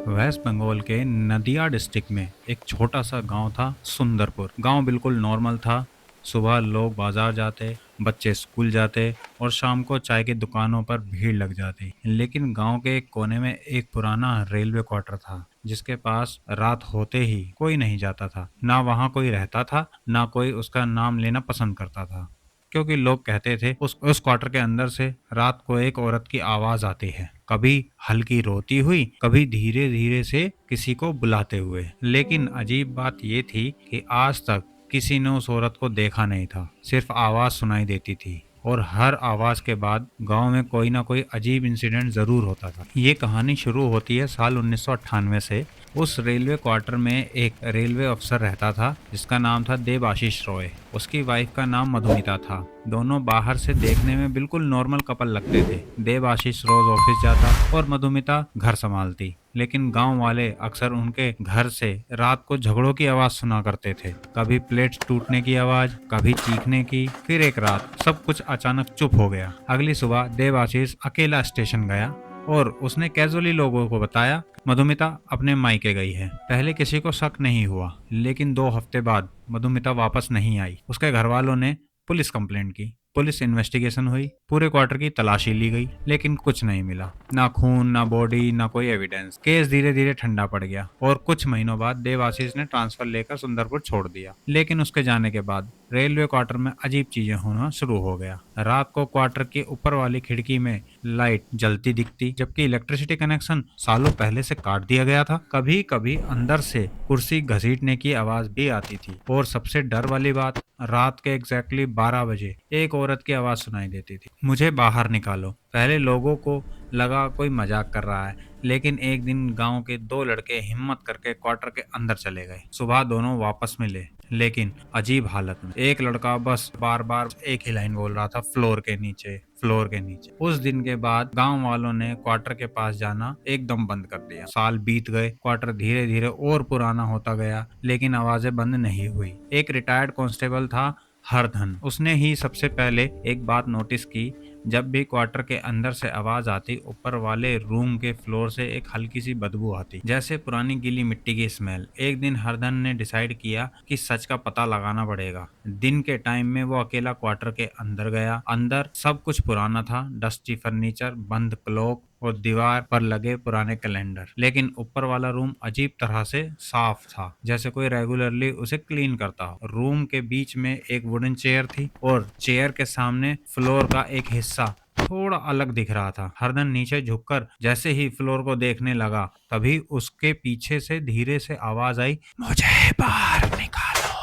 Waste Bengal के नदिया district में एक छोटा सा गांव था सुंदरपुर। गांव बिल्कुल नॉर्मल था। सुबह लोग बाजार जाते, बच्चे स्कूल जाते और शाम को चाय की दुकानों पर भीड़ लग जाती। लेकिन गांव के एक कोने में एक पुराना रेलवे क्वार्टर था, जिसके पास रात होते ही कोई नहीं जाता था। ना वहां कोई रहता था, ना कोई उसका नाम लेना पसंद करता था, क्योंकि लोग कहते थे उस क्वार्टर के अंदर से रात को एक औरत की आवाज आती है, कभी हल्की रोती हुई, कभी धीरे धीरे से किसी को बुलाते हुए। लेकिन अजीब बात ये थी कि आज तक किसी ने उस औरत को देखा नहीं था, सिर्फ आवाज सुनाई देती थी। और हर आवाज के बाद गांव में कोई ना कोई अजीब इंसिडेंट जरूर होता था। ये कहानी शुरू होती है साल 1998 से। उस रेलवे क्वार्टर में एक रेलवे अफसर रहता था, जिसका नाम था देबाशीष रॉय। उसकी वाइफ का नाम मधुमिता था। दोनों बाहर से देखने में बिल्कुल नॉर्मल कपल लगते थे। देबाशीष रोज ऑफिस जाता और मधुमिता घर संभालती। लेकिन गांव वाले अक्सर उनके घर से रात को झगड़ों की आवाज सुना करते थे। कभी प्लेट्स टूटने की आवाज, कभी चीखने की। फिर एक रात सब कुछ अचानक चुप हो गया। अगली सुबह देवाशीष अकेला स्टेशन गया और उसने कैजुअली लोगों को बताया, मधुमिता अपने मायके गई है। पहले किसी को शक नहीं हुआ, लेकिन 2 हफ्ते बाद मधुमिता वापस नहीं आई। उसके घर वालों ने पुलिस कंप्लेंट की। पुलिस इन्वेस्टिगेशन हुई, पूरे क्वार्टर की तलाशी ली गई, लेकिन कुछ नहीं मिला। ना खून, ना बॉडी, ना कोई एविडेंस। केस धीरे धीरे ठंडा पड़ गया और कुछ महीनों बाद देवाशीष ने ट्रांसफर लेकर सुंदरपुर छोड़ दिया। लेकिन उसके जाने के बाद रेलवे क्वार्टर में अजीब चीजें होना शुरू हो गया। रात को क्वार्टर के ऊपर वाली खिड़की में लाइट जलती दिखती, जबकि इलेक्ट्रिसिटी कनेक्शन सालों पहले से काट दिया गया था। कभी कभी अंदर से कुर्सी घसीटने की आवाज भी आती थी। और सबसे डर वाली बात, रात के एग्जैक्टली 12 बजे एक औरत की आवाज सुनाई देती थी, मुझे बाहर निकालो। पहले लोगों को लगा कोई मजाक कर रहा है, लेकिन एक दिन गांव के 2 लड़के हिम्मत करके क्वार्टर के अंदर चले गए। सुबह दोनों वापस मिले, लेकिन अजीब हालत में। एक लड़का बस बार बार एक ही लाइन बोल रहा था, फ्लोर के नीचे, फ्लोर के नीचे। उस दिन के बाद गांव वालों ने क्वार्टर के पास जाना एकदम बंद कर दिया। साल बीत गए, क्वार्टर धीरे धीरे और पुराना होता गया, लेकिन आवाजें बंद नहीं हुई। एक रिटायर्ड कांस्टेबल था, हरधन। उसने ही सबसे पहले एक बात नोटिस की। जब भी क्वार्टर के अंदर से आवाज आती, ऊपर वाले रूम के फ्लोर से एक हल्की सी बदबू आती, जैसे पुरानी गीली मिट्टी की स्मेल। एक दिन हरधन ने डिसाइड किया कि सच का पता लगाना पड़ेगा। दिन के टाइम में वो अकेला क्वार्टर के अंदर गया। अंदर सब कुछ पुराना था, डस्टी फर्नीचर, बंद क्लॉक और दीवार पर लगे पुराने कैलेंडर। लेकिन ऊपर वाला रूम अजीब तरह से साफ था, जैसे कोई रेगुलरली उसे क्लीन करता हो। रूम के बीच में एक वुडन चेयर थी और चेयर के सामने फ्लोर का एक हिस्सा थोड़ा अलग दिख रहा था। हरदन नीचे झुककर जैसे ही फ्लोर को देखने लगा, तभी उसके पीछे से धीरे से आवाज आई, मुझे बाहर निकालो।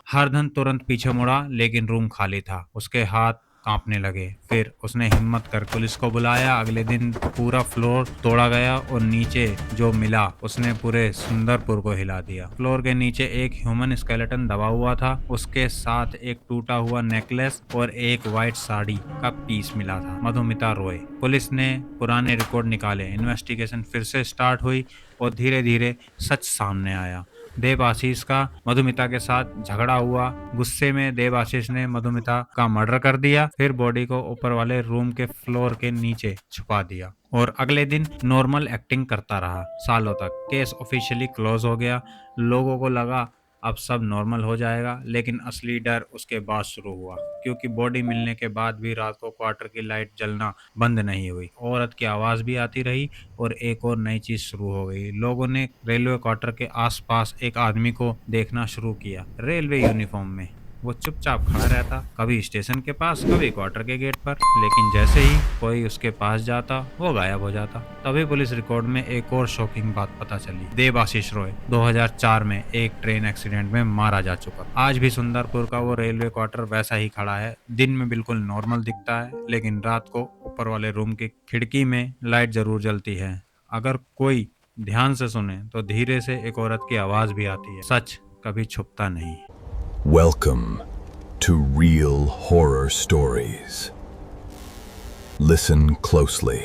हरधन तुरंत पीछे मुड़ा, लेकिन रूम खाली था। उसके हाथ कांपने लगे। फिर उसने हिम्मत कर पुलिस को बुलाया। अगले दिन पूरा फ्लोर तोड़ा गया और नीचे जो मिला उसने पूरे सुंदरपुर को हिला दिया। फ्लोर के नीचे एक ह्यूमन स्केलेटन दबा हुआ था, उसके साथ एक टूटा हुआ नेकलेस और एक व्हाइट साड़ी का पीस मिला था। मधुमिता रॉय। पुलिस ने पुराने रिकॉर्ड निकाले, इन्वेस्टिगेशन फिर से स्टार्ट हुई और धीरे धीरे सच सामने आया। देवाशीष का मधुमिता के साथ झगड़ा हुआ। गुस्से में देवाशीष ने मधुमिता का मर्डर कर दिया, फिर बॉडी को ऊपर वाले रूम के फ्लोर के नीचे छुपा दिया और अगले दिन नॉर्मल एक्टिंग करता रहा सालों तक। केस ऑफिशियली क्लोज हो गया। लोगों को लगा अब सब नॉर्मल हो जाएगा, लेकिन असली डर उसके बाद शुरू हुआ, क्योंकि बॉडी मिलने के बाद भी रात को क्वार्टर की लाइट जलना बंद नहीं हुई। औरत की आवाज भी आती रही और एक और नई चीज शुरू हो गई। लोगों ने रेलवे क्वार्टर के आसपास एक आदमी को देखना शुरू किया, रेलवे यूनिफॉर्म में। वो चुपचाप खड़ा रहता, कभी स्टेशन के पास, कभी क्वार्टर के गेट पर। लेकिन जैसे ही कोई उसके पास जाता, वो गायब हो जाता। तभी पुलिस रिकॉर्ड में एक और शॉकिंग बात पता चली। देवाशीष रॉय 2004 में एक ट्रेन एक्सीडेंट में मारा जा चुका। आज भी सुंदरपुर का वो रेलवे क्वार्टर वैसा ही खड़ा है। दिन में बिल्कुल नॉर्मल दिखता है, लेकिन रात को ऊपर वाले रूम की खिड़की में लाइट जरूर जलती है। अगर कोई ध्यान से सुने तो धीरे से एक औरत की आवाज भी आती है। सच कभी छुपता नहीं। Welcome to Real Horror Stories. Listen closely.